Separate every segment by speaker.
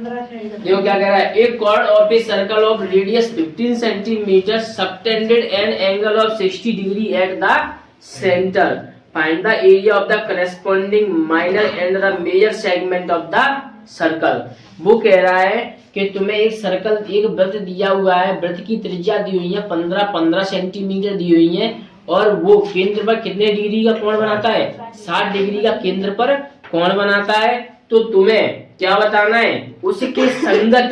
Speaker 1: देखो क्या कह रहा है, एक chord of a circle of radius 15 centimetre subtended and angle of 60 degree at the centre, find the area of the corresponding minor and the major segment of the circle. वो कह रहा है कि तुम्हें एक सर्कल, एक वृत्त दिया हुआ है, वृत्त की त्रिज्या दी हुई है 15 सेंटीमीटर दी हुई है, और वो केंद्र पर कितने डिग्री का कोण बनाता है, 60 डिग्री का केंद्र पर कोण बनाता है। तो तुम्हें क्या बताना है, उसके संगत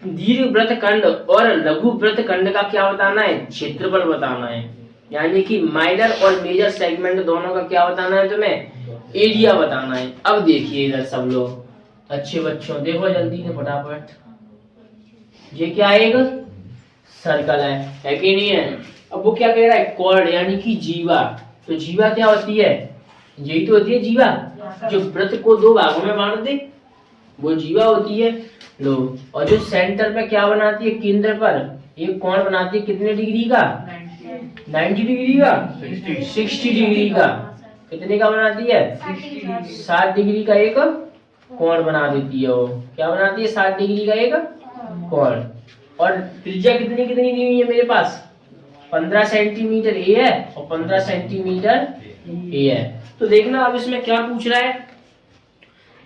Speaker 1: दीर्घ वृत्त खंड और लघु वृत्त खंड का क्या बताना है, क्षेत्रफल बताना है। यानी कि माइनर और मेजर सेगमेंट दोनों का क्या बताना है तुम्हें, एरिया बताना है। अब देखिए इधर सब लोग अच्छे बच्चों, देखो जल्दी से फटाफट, ये क्या है, एक सर्कल है कि नहीं है। अब वो क्या कह रहा है, कॉर्ड यानी कि जीवा। तो जीवा क्या होती है, यही तो होती है जीवा, जो वृत्त को दो भागों में बांट दे, वो जीवा होती है। लो, और जो सेंटर पे क्या बनाती है, केंद्र पर एक कोण बनाती है कितने डिग्री का, 90 डिग्री का, 60 डिग्री का, कितने का बनाती है, 60 डिग्री का एक कोण बना देती है। वो क्या बनाती है, 60 डिग्री का एक कोण। और त्रिज्या कितनी कितनी दी हुई है मेरे पास, 15 सेंटीमीटर ए है और 15 सेंटीमीटर ए है। तो देखना अब इसमें क्या पूछ रहा है,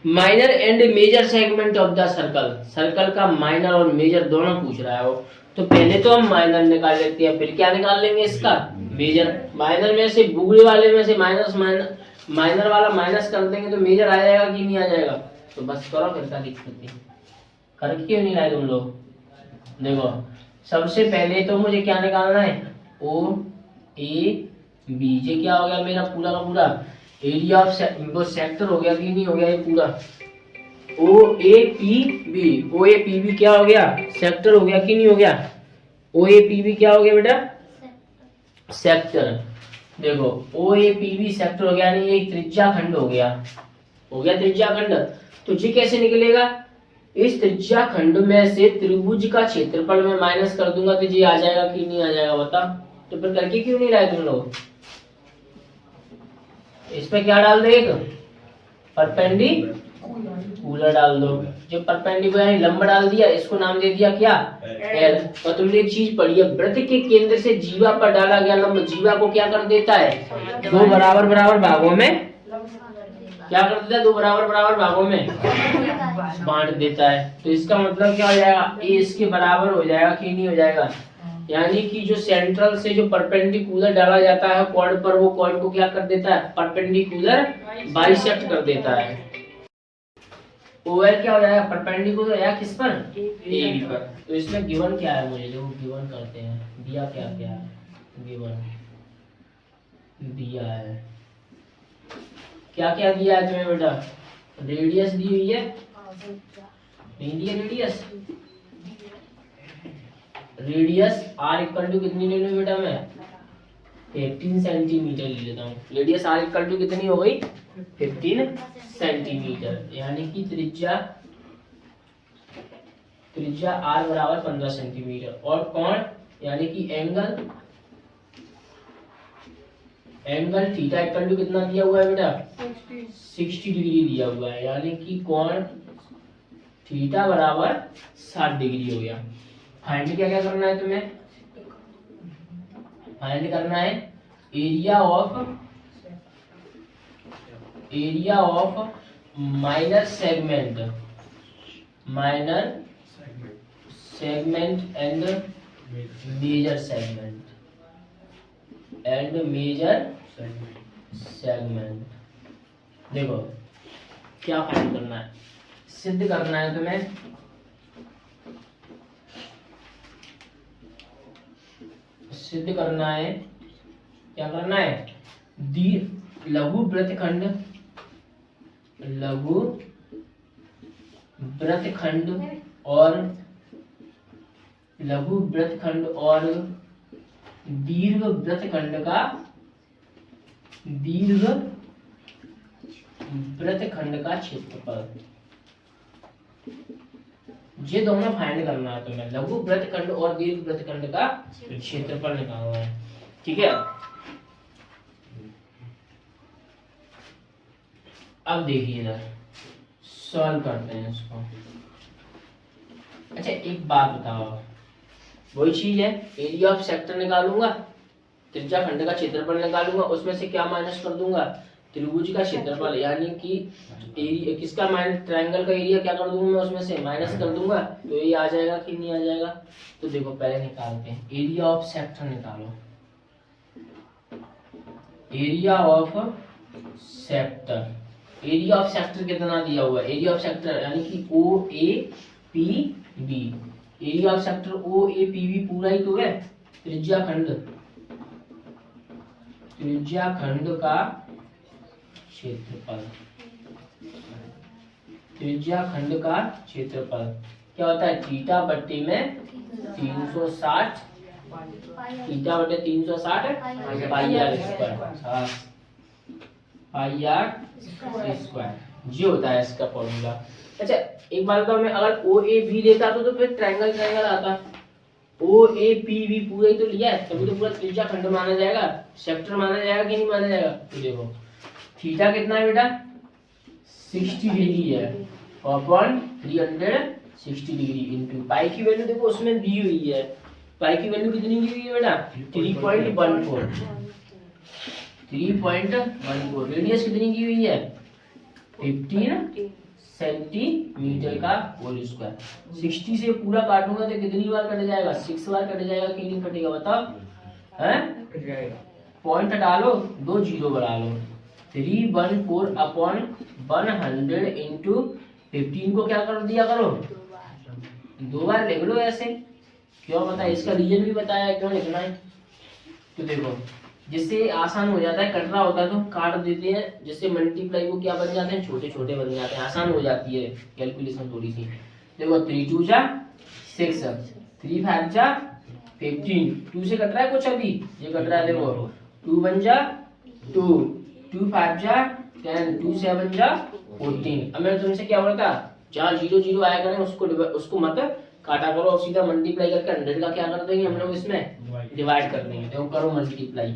Speaker 1: minor and major segment of the circle, circle का माइनर और मेजर दोनों पूछ रहा है वो। तो पहले तो हम माइनर निकाल लेते हैं, फिर क्या निकाल लेंगे इसका, मेजर। माइनर में से बुगड़े वाले में से माइनर वाला माइनस कर देंगे तो मेजर आ जाएगा कि नहीं आ जाएगा। तो बस करो, फिर क्या दिक्कत है, कर क्यों नहीं लाए तुम लोग। देखो सबसे पहले तो मुझे क्या निकालना है, ओ ए बी, ये क्या हो गया मेरा पूरा का पूरा एरिया ऑफ वो सेक्टर हो गया कि नहीं हो गया, ये पूरा O A P B, O A P B क्या हो गया, सेक्टर हो गया कि नहीं हो गया, ओ ए पी बी क्या हो गया बेटा, सेक्टर। देखो ओ ए पी बी सेक्टर हो गया, नहीं एक त्रिज्या खंड हो गया त्रिज्या खंड। तो ये कैसे निकलेगा, इस त्रिज्या खंड में से त्रिभुज का क्षेत्रफल में माइनस कर दूंगा तो ये आ जाएगा कि नहीं आ जाएगा, बता। तो फिर करके क्यों नहीं लाए तुम लोग, इसमें क्या डाल दो, एक परपेंडिकुलर डाल दो। जो परपेंडिकुलर यानी लंब डाल दिया, इसको नाम दे दिया क्या, एल। और तुमने एक चीज पढ़ी है, वृत्त के केंद्र से जीवा पर डाला गया लंब जीवा को क्या कर देता है, दो बराबर बराबर भागों में क्या कर देता है, दो बराबर बराबर भागों में बांट देता है। तो इसका मतलब क्या हो जाएगा, ए इसके बराबर हो जाएगा कि नहीं हो जाएगा। यानी कि जो सेंट्रल से जो परपेंडिकुलर डाला जाता है कॉर्ड पर, वो कॉर्ड को क्या कर देता है, परपेंडिकुलर बाइसेक्ट कर देता है। ओएल क्या हो जाएगा, परपेंडिकुलर या किस पर, ए बी पर। तो इसमें गिवन क्या है, मुझे देखो गिवन करते हैं, दिया क्या क्या है, गिवन दिया है, क्या क्या दिया है तुम्हें बेटा, रेडियस दी हुई है, नहीं दी है रेडियस आर इक्वल टू कितनी ले लूं बेटा, मैं 15 सेंटीमीटर ले लेता हूँ। रेडियस आर इक्वल टू कितनी हो गई, 15 सेंटीमीटर, यानी कि त्रिज्या आर बराबर 15 सेंटीमीटर, और कोण यानी कि एंगल थीटा इक्वल टू कितना दिया हुआ है बेटा, 60 डिग्री दिया हुआ है, यानी कि कोण थीटा बराबर 60 डिग्री हो गया। फाइंड क्या क्या करना है तुम्हें, फाइंड करना है area of minor segment and major segment. देखो क्या फाइंड करना है, सिद्ध करना है तुम्हें, सिद्ध करना है, क्या करना है, लघु वृत्तखंड और दीर्घ वृत्तखंड का क्षेत्रफल, ये दोनों फाइंड करना है तुम्हें, लघु वृत्तखंड और दीर्घ वृत्तखंड का क्षेत्रफल निकालना है, ठीक है। अब देखिए इधर सॉल्व करते हैं इसको। अच्छा एक बात बताओ, वही चीज है, एरिया ऑफ सेक्टर निकालूंगा, त्रिज्या खंड का क्षेत्रफल निकालूंगा, उसमें से क्या माइनस कर दूंगा, त्रिभुज का क्षेत्रफल, यानी कि एरिया किसका माइनस, ट्रायंगल का एरिया क्या कर दूंगा मैं, उसमें से माइनस कर दूंगा, तो ये आ जाएगा कि नहीं आ जाएगा। तो देखो पहले निकालते हैं, एरिया ऑफ सेक्टर निकालो, area of sector, area of sector कितना दिया हुआ है, एरिया ऑफ सेक्टर यानी कि O A P B, area of sector O A P B पूरा ही तो है, त्रिज्या खंड, त्रिज्या खंड का क्षेत्रफल, त्रिज्या खंड का क्षेत्रफल क्या होता है, थीटा बट्टे में 360, थीटा बटे 360 pi R square, pi R square, ये होता है इसका फॉर्मूला। अच्छा एक बात बताओ, मैं अगर ओ ए बी लेता तो फिर ट्रायंगल ट्रायंगल आता, ओ ए पी बी पूरा ही तो लिया है, तभी तो पूरा त्रिज्या खंड माना जाएगा, सेक्टर माना जाएगा कि नहीं माना जाएगा। तो देखो थीटा कितना है बेटा, 60 डिग्री है, अपॉन 360 डिग्री इंटू पाई की वैल्यू देखो उसमें दी हुई है, पाई की वैल्यू कितनी दी हुई है बेटा, 3.14, 3.14, रेडियस कितनी की हुई है, 15 सेंटीमीटर का होल स्क्वायर, 60 से पूरा काटूंगा तो कितनी बार कट जाएगा, 6 बार कट जाएगा कि नहीं कटेगा बताओ, हैं पॉइंट हटा लो, 2 जीरो बढ़ा लो, 314 अपॉन 100 इंटू 15 को क्या कर दिया करो, 2 बार लिख लो ऐसे, क्यों पता है, इसका रीजन भी बताया क्यों लिखना है। तो देखो जिससे आसान हो जाता है, कट रहा होता है तो काट देते हैं, जिससे मल्टीप्लाई वो क्या बन जाते हैं, छोटे छोटे बन जाते हैं, आसान हो जाती है कैलकुलेशन थोड़ी सी। देखो 3 2 जा 6, 3 5 जा 15, 2 से कट रहा है कुछ अभी, ये कट रहा है देखो, 2 1 जा 2, 2 5 जा 10, 2 7 जा 14। अब मैंने तुमसे क्या बोला था, जहाँ 0 0 आया करें उसको मत काटा करो और सीधा मल्टीप्लाई करके 100 का क्या कर देंगे हम लोग, इसमें डिवाइड कर देंगे। देखो करो मल्टीप्लाई,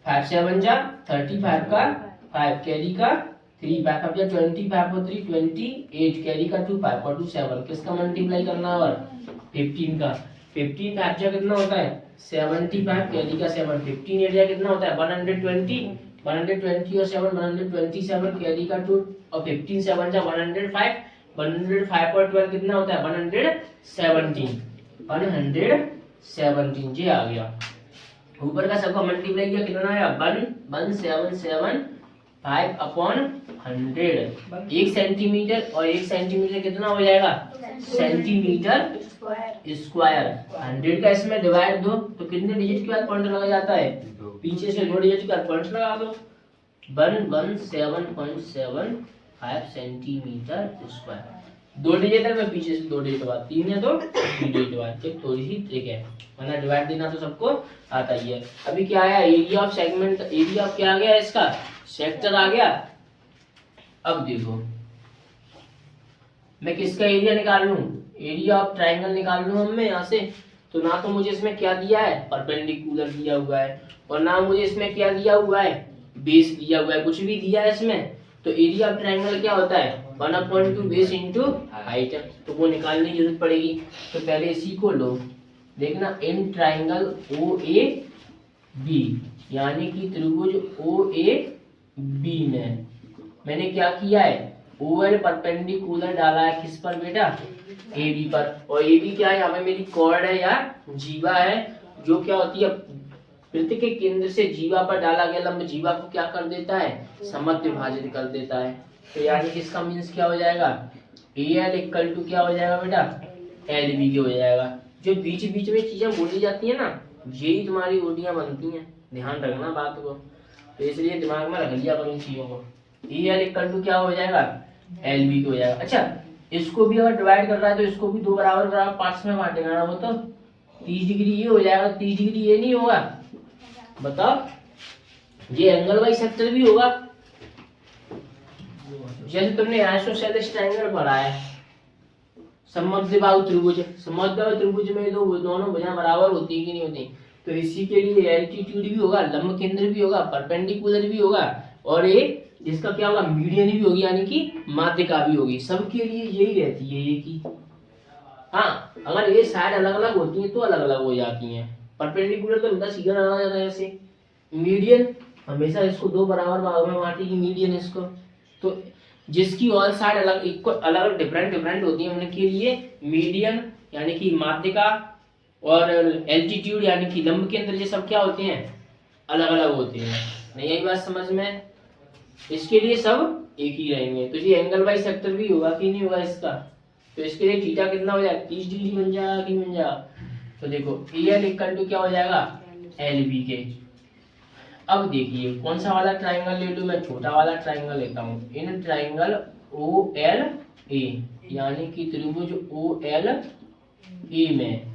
Speaker 1: 5 7 जा 35 का 5, कैरी का 3, 5 5 जा 25 और 3 28, कैरी का 2 5 और 2 7, किसका मल्टीप्लाई करना और 15 का, 15 5 जा कितना होता है 75, कैरी का 7, 15 8 जा कितना होता है 120, 120 और 7 127, कैरी का 2 और 15 7 जा 105, 105 और 12 कितना होता है 117, 117 ये आ गया। ऊपर का सबका मल्टीप्लाई किया कितना आया 1775 अपॉन 100, 1 सेंटीमीटर और 1 सेंटीमीटर कितना हो जाएगा सेंटीमीटर स्क्वायर, 100 का इसमें डिवाइड दो तो कितने डिजिट के बाद पॉइंट लगा जाता है, पीछे से 2 डिजिट का पॉइंट लगा दो, 117.75 सेंटीमीटर स्क्वायर, 2 डिजिट है, मैं पीछे से 2 डिजिट बाद 3 है तो 3 डिजिट बाद, एक थोड़ी सी ट्रिक है, वरना डिवाइड देना तो सबको आता ही है। अभी क्या आया, area of segment, area of क्या आ गया इसका, सेक्टर आ गया। अब देखो मैं किसका एरिया निकाल लूं, एरिया ऑफ ट्रायंगल निकाल लूं मैं यहाँ से, तो ना तो मुझे इसमें क्या दिया है परपेंडिकुलर दिया हुआ है, और ना मुझे इसमें क्या दिया हुआ है बेस दिया हुआ है, कुछ भी दिया है इसमें। तो एरिया ऑफ ट्रायंगल क्या होता है 1/2 बेस इंटू हाइट, तो वो निकालने की जरूरत पड़ेगी। तो पहले इसी को लो, देखना in triangle O A B, यानी कि त्रिभुज ओ ए बी में मैंने क्या किया है ओवल परपेंडिकुलर डाला है, किस पर बेटा ए बी पर, और ए बी क्या है हमें मेरी कॉर्ड है या जीवा है, जो क्या होती है वृत्त के केंद्र से जीवा पर डाला गया लंब जीवा को क्या कर देता है समद्विभाजित विभाजित कर देता है। तो यानी कि इसका मीन्स क्या हो जाएगा ए एल इक्वल टू क्या हो जाएगा बेटा एल बी के हो जाएगा। जो बीच बीच में चीजें बोली जाती है ना, यही तुम्हारी ओडियां बनती हैं, ध्यान रखना बात को, तो इसलिए दिमाग में रख लिया करो इन चीजों को। ए एल इक्वल टू क्या हो जाएगा एल बी हो जाएगा। अच्छा इसको भी अगर डिवाइड कर रहा है तो इसको भी दो बराबर बराबर पार्ट्स में बांटेगा ना, वो तो 30 डिग्री ये हो जाएगा, 30 डिग्री ये नहीं होगा, बताओ ये एंगल वाइज सेक्टर भी होगा। जैसे तुमने आइसोसेलेस ट्रायंगल पढ़ा है, समद्विबाहु त्रिभुज, समद्विबाहु त्रिभुज में दो दोनों भुजाएं बराबर होती है कि नहीं होती, तो इसी के लिए एल्टीट्यूड भी होगा, लंब केंद्र भी होगा, परपेंडिकुलर भी होगा, और एक जिसका क्या होगा मीडियन भी होगी, यानी कि माध्यिका भी होगी। सबके लिए यही रहती है ये की हाँ, अगर ये साइड अलग अलग होती है तो अलग अलग हो जाती हैं। परपेंडिकुलर तो उल्टा सीधा लगा जाता है ऐसे। मीडियन हमेशा इसको दो बराबर भागों में बांटेगी मीडियन इसको। तो जिसकी ऑल साइड अलग इक्वल अलग डिफरेंट डिफरेंट होती है उनके लिए मीडियन यानी कि माध्यिका और एल्टीट्यूड यानी कि लंब केंद्र ये सब क्या होते हैं, अलग अलग होते हैं। नहीं यही बात समझ में? इसके लिए सब एक ही रहेंगे। तो ये एंगल बाई सेक्टर भी होगा कि नहीं होगा इसका? तो इसके लिए थीटा कितना हो जाएगा, 30 डिग्री बन जाएगा कि नहीं बन जाएगा? तो देखो एल इक्वल टू क्या हो जाएगा, एल बी के। अब देखिए कौन सा वाला ट्राइंगल ले लूं मैं, छोटा वाला ट्राइंगल लेता हूँ। In triangle O L A यानी कि त्रिभुज ओ एल ए में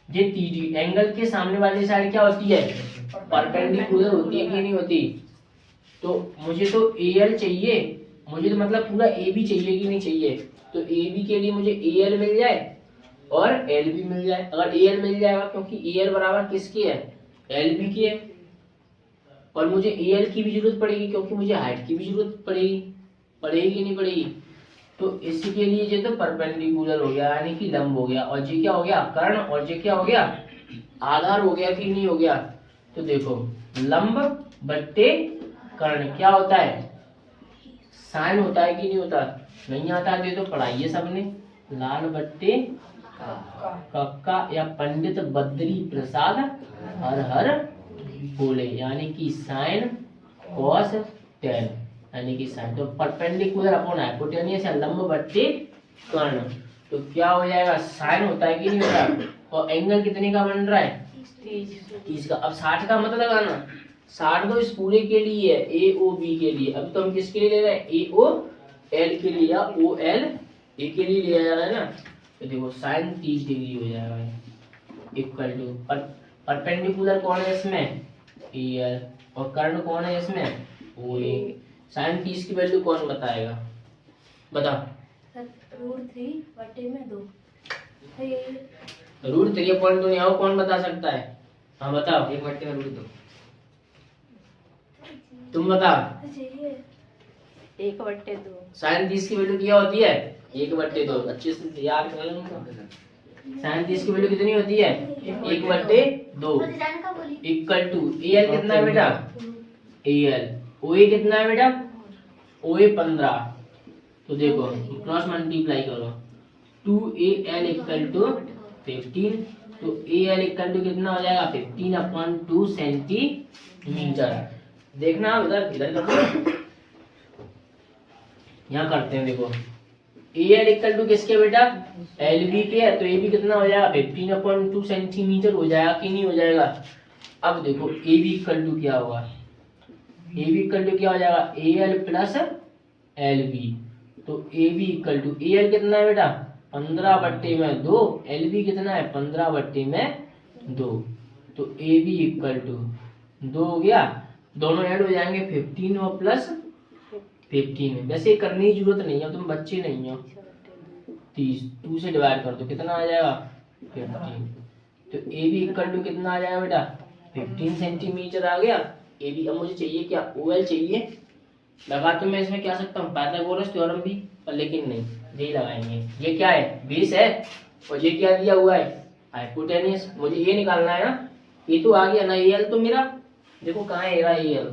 Speaker 1: ये तीसरी एंगल के सामने वाली साइड क्या होती है, परपेंडिकुलर होती है कि नहीं होती? तो मुझे तो ए एल चाहिए, मुझे तो मतलब पूरा ए बी चाहिए कि नहीं चाहिए? तो ए बी के लिए मुझे ए एल मिल जाए और एल बी मिल जाए। अगर ए एल मिल जाएगा क्योंकि ए एल बराबर किसकी है, एल बी की है, और मुझे ए एल की भी जरूरत पड़ेगी क्योंकि मुझे हाइट की भी जरूरत पड़ेगी, पड़ेगी कि नहीं पड़ेगी? तो इसके लिए ये तो परपेंडिकुलर हो गया यानी कि लंब हो गया, और ये क्या हो गया, कर्ण, और ये क्या हो गया, आधार हो गया कि नहीं हो गया? तो देखो लंब बट्टे कर्ण क्या होता है, साइन होता है कि नहीं होता? नहीं आता है तो पढ़ाइए सबने, लाल बट्टे कक्का या पंडित बद्री प्रसाद हर हर बोले यानी कि साइन कॉस टेन यानी कि साइन। तो परपेंडिकुलर अपॉन हाइपोटेनियस या लंब बट्टे कर्ण, तो क्या हो जाएगा, साइन होता है कि नहीं होता? और एंगल कितने का बन रहा है, 30 का। अब 60 का मत लगाना, 60 तो इस पूरे के लिए है, ए ओ बी के लिए। अब तो हम किसके लिए ले रहे हैं, ए ओ एल के लिए या ओ एल ए के लिए लिया जा रहा है ना। तो देखो साइन 30 डिग्री हो जाएगा इक्वल टू परपेंडिकुलर कौन है इसमें, ए एल, और कर्ण कौन है इसमें, ओ ए। साइन 30 की वैल्यू कौन बताएगा, बताओ?
Speaker 2: √3/2
Speaker 1: √3/2 यहाँ कौन बता सकता है? हाँ बताओ,
Speaker 3: 1/√2
Speaker 1: तुम बताओ।
Speaker 2: 1/2
Speaker 1: साइन 30 की वैल्यू क्या होती है, 1/2। अच्छे से याद कर लो। साइन 30 की वैल्यू कितनी होती है, 1/2 इक्वल टू ए एल कितना है बेटा, ए एल, ओ ए कितना है बेटा, ओ ए 15। तो देखो क्रॉस मल्टीप्लाई करो, 2AL इक्वल टू 15। तो AL इक्वल टू कितना हो जाएगा, 15/2 सेंटीमीटर। देखना आप इधर इधर करते यहाँ करते हैं। देखो AL इक्वल टू किसके बेटा, LB के है, तो AB कितना हो जाएगा, 15/2 सेंटीमीटर हो जाएगा कि नहीं हो जाएगा? अब देखो AB इक्वल टू क्या होगा, AB इक्वल टू क्या हो जाएगा, AL प्लस LB। तो AB इक्वल टू AL कितना है बेटा, 15/2, LB कितना है, 15/2। तो AB इक्वल टू 2 हो गया, दोनों ऐड हो जाएंगे 15 और प्लस 15। वैसे करने की जरूरत नहीं है, तुम बच्चे नहीं हो। 30 2 से डिवाइड कर दो, कितना आ जाएगा, 15। तो AB इक्वल टू कितना आ जाएगा बेटा, 15 सेंटीमीटर आ गया AB। अब मुझे चाहिए क्या, OL चाहिए। लगा तो मैं इसमें क्या सकता हूँ, पाइथागोरस थ्योरम भी, पर लेकिन नहीं, यही लगाएंगे। ये क्या है, बेस है, और ये क्या दिया हुआ है, हाइपोटेनियस। मुझे ये निकालना है ना, ये तो आ गया ना एल, तो मेरा देखो कहाँ है एल,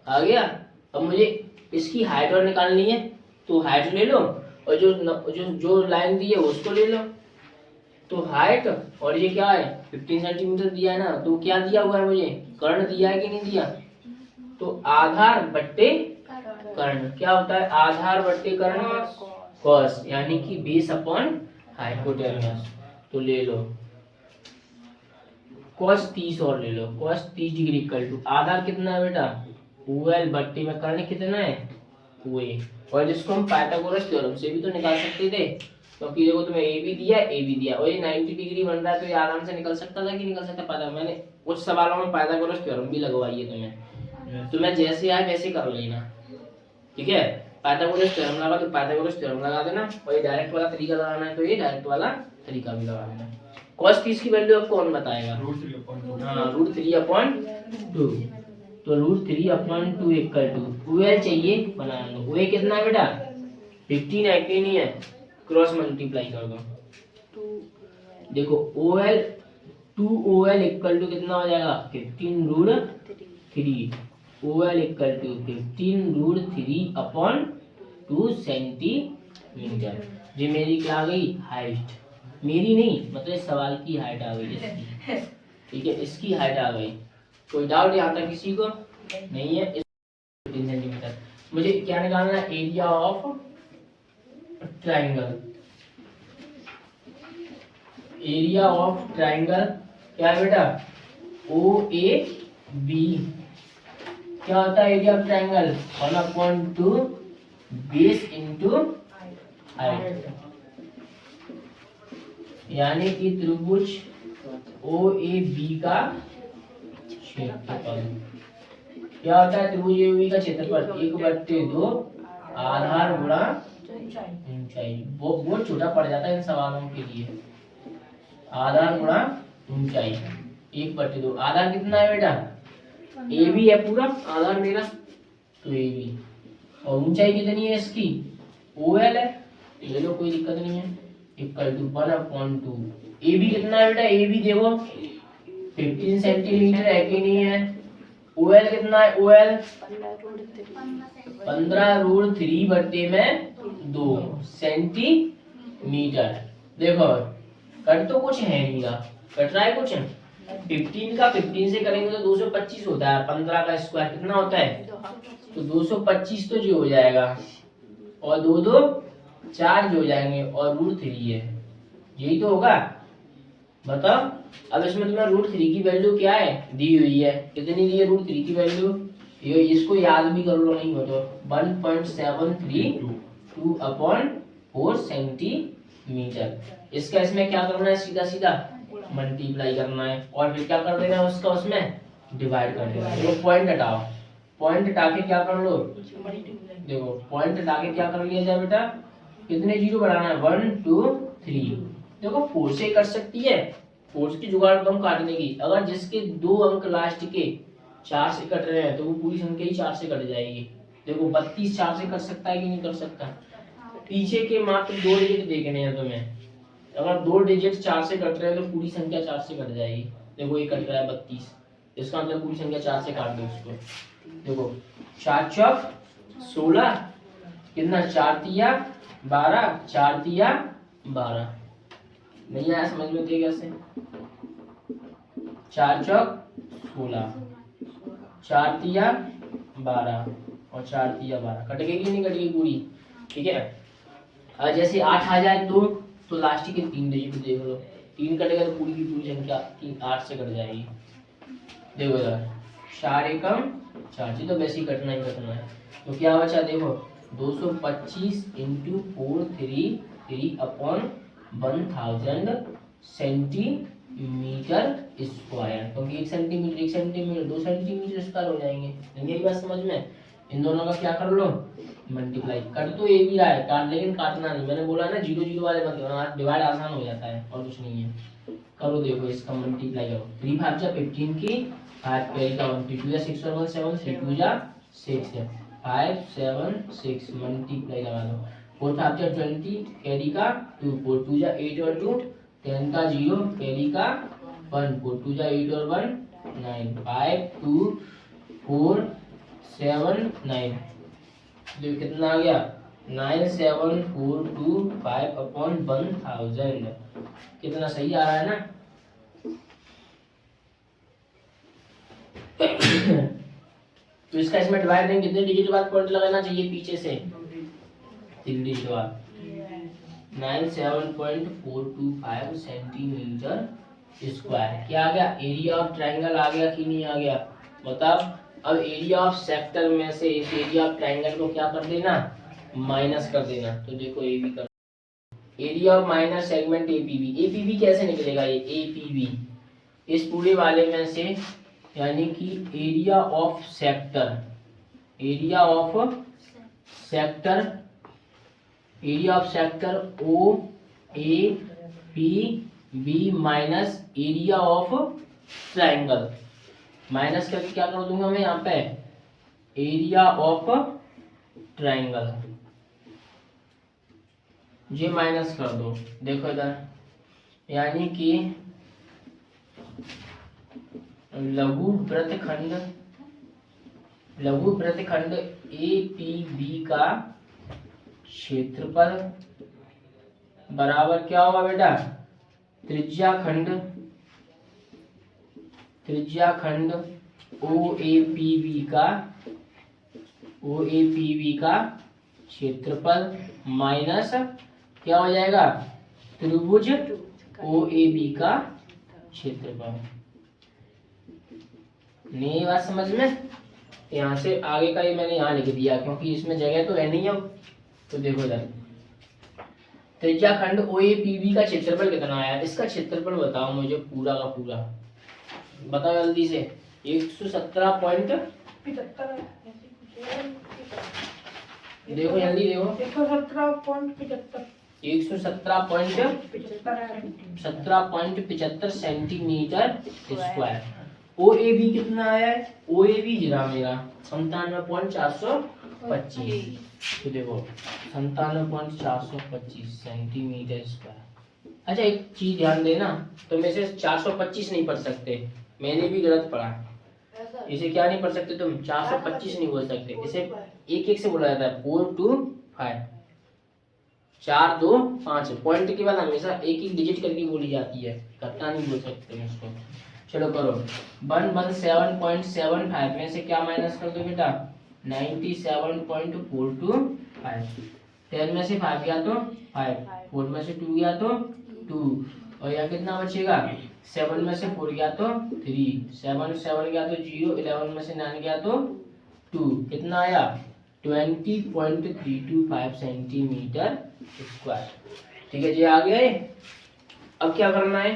Speaker 1: आ गया। अब मुझे इसकी हाइट और निकालनी है, तो हाइट ले लो, और जो लाइन दी है उसको ले लो। तो हाइट और ये क्या है, 15 सेंटीमीटर दिया है ना, तो क्या दिया हुआ है मुझे, कर्ण दिया है कि नहीं दिया? तो आधार बट्टे कर्ण क्या होता है, आधार बट्टे कर्ण कॉस, यानी कि बेस अपॉन हाइपोटेनियस। तो ले लो कॉस 30 और ले लो, कॉस 30 डिग्री इक्वल टू आधार कितना है बेटा, OL बट्टे में कर्ण कितना है, OA। और जिसको हम पाइथागोरस थ्योरम से भी तो निकाल सकते थे, क्योंकि देखो तुम्हें ए बी दिया और ये 90 डिग्री बन रहा है, तो ये आराम से निकल सकता था कि निकल सकता पता। मैंने कुछ सवालों में पाइथागोरस थ्योरम भी लगवाई है तुम्हें जैसे आए वैसे कर लेना, ठीक है। पाइथागोरस थ्योरम लगा तो पाइथागोरस थ्योरम लगा देना, और ये डायरेक्ट वाला तरीका लगाना है तो ये डायरेक्ट वाला तरीका भी लगा देना। cos 30 की वैल्यू आपको कौन बताएगा, हाँ √3/2। तो √3/2 इक्वल टू OL चाहिए, बना लो। OA कितना है बेटा, 15 है कि नहीं है, क्रॉस मल्टीप्लाई कर दो। देखो OL 2OL इक्वल टू कितना हो जाएगा 15 root 3। OL equal to 15 root 3 upon 2 centimetre. ये मेरी क्या आ गई हाइट, मेरी नहीं मतलब इस सवाल की हाइट आ गई इसकी, ठीक है इसकी हाइट आ गई। कोई डाउट यहाँ तक किसी को नहीं है। 15 सेंटीमीटर। मुझे क्या निकालना है, area of triangle. Area of triangle क्या है बेटा, OAB। क्या होता है area of triangle, 1/2 base into height. यानी कि त्रिभुज OAB का क्षेत्रफल क्या होता है, त्रिभुज OAB का क्षेत्रफल 1/2 आधार गुणा ऊंचाई। बहुत छोटा पड़ जाता है इन सवालों के लिए। आधार गुणा ऊंचाई 1/2। आधार कितना है बेटा, AB है पूरा आधार मेरा, तो AB। और ऊंचाई कितनी है इसकी, OL है, ये लो कोई दिक्कत नहीं है, इक्वल टू 1/2। AB कितना है बेटा, AB देखो 15 सेंटीमीटर है कि नहीं है। OL कितना है, OL 15 रूट 3/2 सेंटीमीटर। देखो कट तो कुछ है नहीं, कट रहा है कुछ, 15 का 15 से करेंगे तो 225 होता है, 15 का स्क्वायर कितना होता है, तो 225 तो जो हो जाएगा, और 2 2 4 जो हो जाएंगे, और रूट 3 है, यही तो होगा। बताओ अब इसमें तुम्हें रूट 3 की वैल्यू क्या है दी हुई है, कितनी दी है रूट 3 की वैल्यू, ये इसको याद भी कर लो, नहीं हो तो 1.732 अपॉन 4 सेंटीमीटर। इसका इसमें क्या करना है, सीधा सीधा मल्टीप्लाई करना है, और फिर क्या कर देना है उसका उसमें डिवाइड कर देना है। वो पॉइंट हटाओ, पॉइंट हटा के क्या कर लो, देखो पॉइंट हटा के क्या कर लिया जाए बेटा, कितने जीरो बढ़ाना है 1 2 3। देखो 4 से कर सकती है, 4 की जुगाड़ कम काटने की। अगर जिसके 2 अंक लास्ट के 4 से कट रहे हैं तो वो पूरी संख्या ही 4 से कट जाएगी। देखो 32 4 से कर सकता है कि नहीं कर सकता, पीछे के मात्र 2 डिजिट देखने हैं तुम्हें। अगर 2 डिजिट 4 से कट रहे हैं तो पूरी संख्या 4 से कट जाएगी। देखो ये कट रहा है 32, इसका मतलब पूरी संख्या 4 से काट दो उसको। देखो 4 चौक 16, कितना 4 तिया 12, 4 तिया 12। नहीं आया समझ में थे कैसे, 4 चौक 16, 4 तिया 12 और 4 तिया 12, कट गई कि नहीं कट गई पूरी, ठीक है। और जैसे 8 आ जाए तो लास्ट के 3 डिजिट देख लो, 3 कटेगा तो पूरी की पूरी संख्या 8 से कट जाएगी। देखो यार 4 एकम 4, जी तो वैसे ही कटना ही कटना है। तो क्या बचा देखो 225 इंटू 433 अपॉन 1000 सेंटीमीटर स्क्वायर, क्योंकि 1 सेंटीमीटर 1 सेंटीमीटर 2 सेंटीमीटर स्क्वायर हो जाएंगे। यही बात समझ में, इन दोनों का क्या कर लो मल्टीप्लाई। कट तो ये भी रहा है काट, लेकिन काटना नहीं, मैंने बोला ना 0 0 वाले मत करना, डिवाइड आसान हो जाता है और कुछ नहीं है। करो देखो इसका मल्टीप्लाई करो, 3 5 जा 15 की 5 कैरी का 1 2 जा 6 और 1 7 3 2 जा 6 है 5 7 6 मल्टीप्लाई लगा दो। 4 5 जा 20 कैरी का 2 4 2 जा 8 और 2 10 का 0 कैरी का 1 4 2 जा 8 और 1 9 5 2 4 7 9। देखो कितना आ गया 97425 अपॉन 1000। कितना सही आ रहा है ना। तो इसका इसमें डिवाइड देंगे, कितने डिजिट बाद पॉइंट लगाना चाहिए पीछे से, 3 डिजिट बाद। 97.425 सेंटीमीटर स्क्वायर। क्या आ गया, एरिया ऑफ ट्राइंगल आ गया कि नहीं आ गया बताओ। अब एरिया ऑफ सेक्टर में से इस एरिया ऑफ ट्राइंगल को क्या कर देना, माइनस कर देना। तो देखो ए बी कर, area of minor segment APB. APB कैसे निकलेगा, ये एपीबी इस पूरे वाले में से, यानी कि area of sector, area of sector, area of sector O A P B minus area of triangle. Minus करके क्या कर दूंगा मैं यहाँ पे, एरिया ऑफ ट्राइंगल। ये माइनस कर दो, देखो इधर, यानी कि लघु वृत्तखंड APB का क्षेत्रफल बराबर क्या होगा बेटा, त्रिज्याखंड OAPB का क्षेत्रफल माइनस क्या हो जाएगा, त्रिभुज OAB का क्षेत्रफल। नहीं बात समझ में? यहाँ से आगे का ये मैंने यहाँ लिख दिया क्योंकि इसमें जगह तो है नहीं अब। तो देखो इधर, त्रिज्याखंड OAPB का क्षेत्रफल कितना आया, इसका क्षेत्रफल बताओ मुझे पूरा का पूरा, बताओ जल्दी से। 117.75, देखो जल्दी देखो, 117.75 सेंटीमीटर स्क्वायर। OAB कितना आया है, OAB जरा मेरा 97.425, तो देखो 97.425 सेंटीमीटर स्क्वायर। अच्छा एक चीज ध्यान देना, तो में से 425 नहीं पढ़ सकते, मैंने भी गलत पढ़ा। इसे क्या नहीं पढ़ सकते तुम, 425 नहीं बोल सकते, इसे एक एक से बोला जाता है 4 to 5, 4 2 5, पॉइंट के बाद हमेशा एक एक डिजिट करके बोली जाती है, घटा नहीं बोल सकते इसको। चलो करो, 117.75 में से क्या माइनस कर दो बेटा, 97.425, 10 में से 5 गया तो 5, 4 में से 2 गया तो 2, और यहाँ कितना बचेगा, 7 में से 4 गया तो 3, 7 गया तो 0, 11 में से 9 गया तो 2, कितना आया 20.325 सेंटीमीटर स्क्वायर। ठीक है जी, आ गए। अब क्या करना है,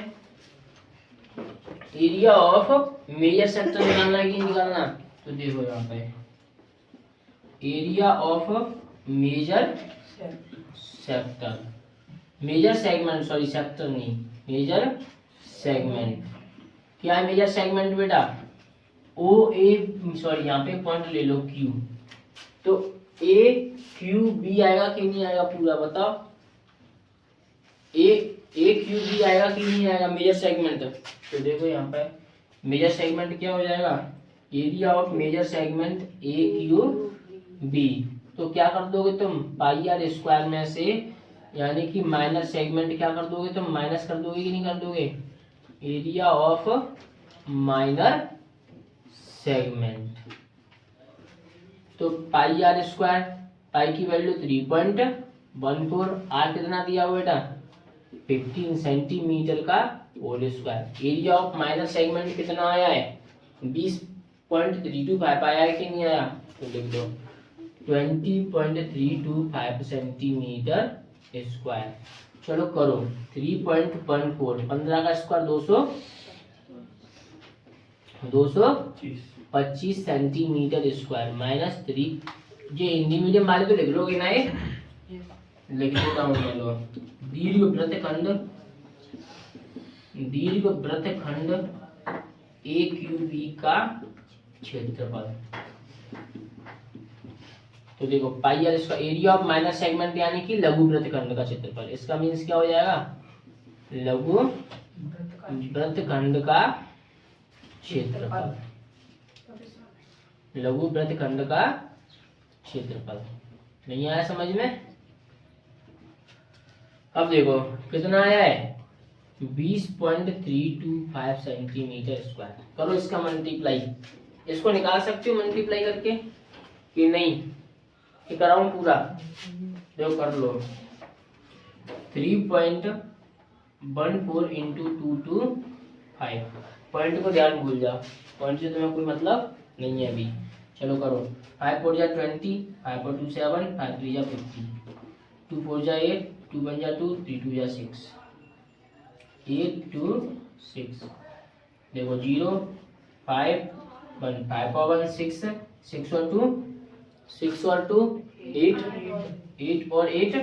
Speaker 1: एरिया ऑफ मेजर सेक्टर निकालना है कि निकालना, तो देखो यहाँ पे area of major segment, sorry sector नहीं, मेजर सेगमेंट। क्या है मेजर सेगमेंट बेटा, यहाँ पे पॉइंट ले लो Q, तो AQB आएगा कि नहीं आएगा पूरा बताओ, AQB आएगा कि नहीं आएगा मेजर सेगमेंट। तो देखो यहाँ पे मेजर सेगमेंट क्या हो जाएगा, area of major segment AQB, तो क्या कर दोगे तुम, पाई आर स्क्वायर में से, यानी कि माइनर सेगमेंट क्या कर दोगे तुम, माइनस कर दोगे कि नहीं कर दोगे, एरिया ऑफ माइनर सेगमेंट। तो पाई आर स्क्वायर, पाई की वैल्यू 3.14, आर कितना दिया हुआ बेटा 15 सेंटीमीटर का whole square. Area of minor segment कितना आया है, 20.325 आया है कि नहीं आया, तो लिख दो 20.325 सेंटीमीटर स्क्वायर। चलो करो 3.14, 15 का स्क्वायर 225 सेंटीमीटर स्क्वायर माइनस 3, ये हिंदी मीडियम वाले तो लिख लोगे ना, ये लिख देता हूँ मैं लो, दीर्घ वृत्तखंड AQB का क्षेत्रफल। तो देखो पाई आर इसका एरिया ऑफ माइनर सेगमेंट यानी कि लघु वृत्तखंड का क्षेत्रफल, इसका मीन्स क्या हो जाएगा, लघु वृत्तखंड का क्षेत्रफल, लघु वृत्तखंड का क्षेत्रफल। नहीं आया समझ में? अब देखो कितना आया है, 20.325 सेंटीमीटर स्क्वायर। करो इसका मल्टीप्लाई, इसको निकाल सकते हो मल्टीप्लाई करके कि नहीं, कि कराऊं पूरा, देखो कर लो 3.14 इंटू 225, पॉइंट को ध्यान भूल जाओ, पॉइंट से तुम्हें कोई मतलब नहीं है अभी। चलो करो 5 4 जा 20, 5 4 2 7, 5 3 जा 50, 2 4 जा 8, 2 1 जा 2, 3 2 जा 6, 8 2 6, देखो 0 5 1, 5 और 1 6, 6 और 2 8, 8 और 8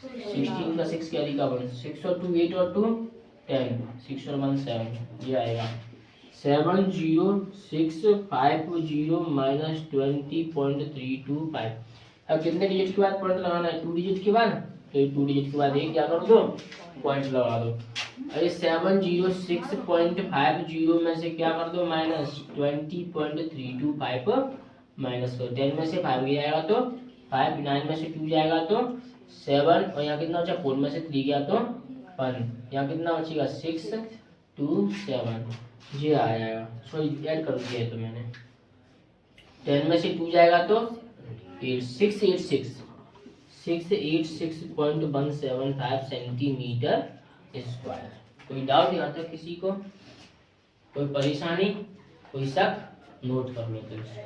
Speaker 1: 16 का 6 कैरी का 1, 6 और 2 8 और 2 10, 6 और 1 7, ये आएगा 7065 माइनस 20.325। अब कितने डिजिट के बाद पॉइंट लगाना है, 2 डिजिट के बाद, तो ये 2 डिजिट के बाद ये क्या कर दो, पॉइंट लगा दो। अरे 706.50 में से क्या कर दो माइनस 20.325 माइनस करो। 10 में से 5 गया तो 5, 9 में से 2 जाएगा तो 7, और यहाँ कितना बचा 4 में से 3 गया तो 1, यहाँ कितना बचेगा 6, 2, 7, ये आ जाएगा। सॉरी ऐड कर दिया है तो मैंने। 10 में से 2 जाएगा तो 686.175 सेंटीमीटर स्क्वायर। कोई डाउट यहाँ तक किसी को, कोई परेशानी, कोई शक, नोट कर लो तो इसको।